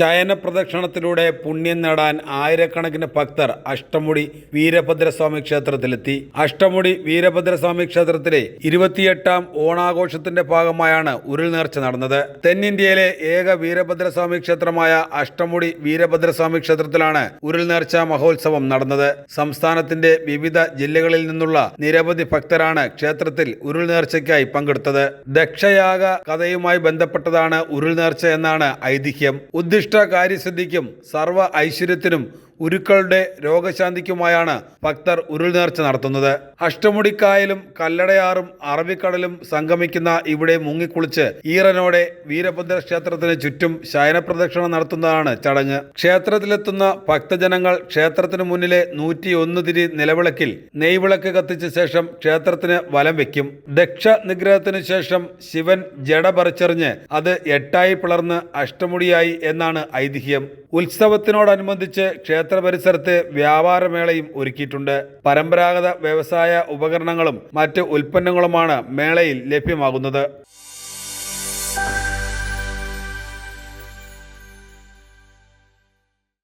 ശയന പ്രദക്ഷിണത്തിലൂടെ പുണ്യം നേടാൻ ആയിരക്കണക്കിന് ഭക്തർ അഷ്ടമുടി വീരഭദ്രസ്വാമി ക്ഷേത്രത്തിലെത്തി. അഷ്ടമുടി വീരഭദ്രസ്വാമി ക്ഷേത്രത്തിലെ 28ാം ഓണാഘോഷത്തിന്റെ ഭാഗമായാണ് ഉരുൾനേർച്ച നടന്നത്. തെന്നിന്ത്യയിലെ ഏക വീരഭദ്രസ്വാമി ക്ഷേത്രമായ അഷ്ടമുടി വീരഭദ്രസ്വാമി ക്ഷേത്രത്തിലാണ് ഉരുൾനേർച്ച മഹോത്സവം നടന്നത്. സംസ്ഥാനത്തിന്റെ വിവിധ ജില്ലകളിൽ നിന്നുള്ള നിരവധി ഭക്തരാണ് ക്ഷേത്രത്തിൽ ഉരുൾനേർച്ചയ്ക്കായി പങ്കെടുത്തത്. ദക്ഷയാഗ കഥയുമായി ബന്ധപ്പെട്ടതാണ് ഉരുൾനേർച്ച എന്നാണ് ഐതിഹ്യം. ഉദ്ദിഷ്ട കാര്യസിദ്ധിക്കും സർവ്വ ഐശ്വര്യത്തിനും ഉരുക്കളുടെ രോഗശാന്തിക്കുമായാണ് ഭക്തർ ഉരുൾനേർച്ച നടത്തുന്നത്. അഷ്ടമുടിക്കായലും കല്ലടയാറും അറബിക്കടലും സംഗമിക്കുന്ന ഇവിടെ മുങ്ങിക്കുളിച്ച് ഈറനോടെ വീരഭദ്ര ക്ഷേത്രത്തിന് ചുറ്റും ശയനപ്രദക്ഷിണം നടത്തുന്നതാണ് ചടങ്ങ്. ക്ഷേത്രത്തിലെത്തുന്ന ഭക്തജനങ്ങൾ ക്ഷേത്രത്തിന് മുന്നിലെ 101 തിരി നിലവിളക്കിൽ നെയ്വിളക്ക് കത്തിച്ച ശേഷം ക്ഷേത്രത്തിന് വലം വയ്ക്കും. ദക്ഷ നിഗ്രഹത്തിനു ശേഷം ശിവൻ ജട പറിച്ചെറിഞ്ഞ് അത് 8ആയി പിളർന്ന് അഷ്ടമുടിയായി എന്നാണ് ഐതിഹ്യം. ഉത്സവത്തിനോടനുബന്ധിച്ച് ക്ഷേത്ര പരിസരത്ത് വ്യാപാരമേളയും ഒരുക്കിയിട്ടുണ്ട്. പരമ്പരാഗത വ്യവസായ ഉപകരണങ്ങളും മറ്റ് ഉൽപ്പന്നങ്ങളുമാണ് മേളയിൽ ലഭ്യമാകുന്നത്.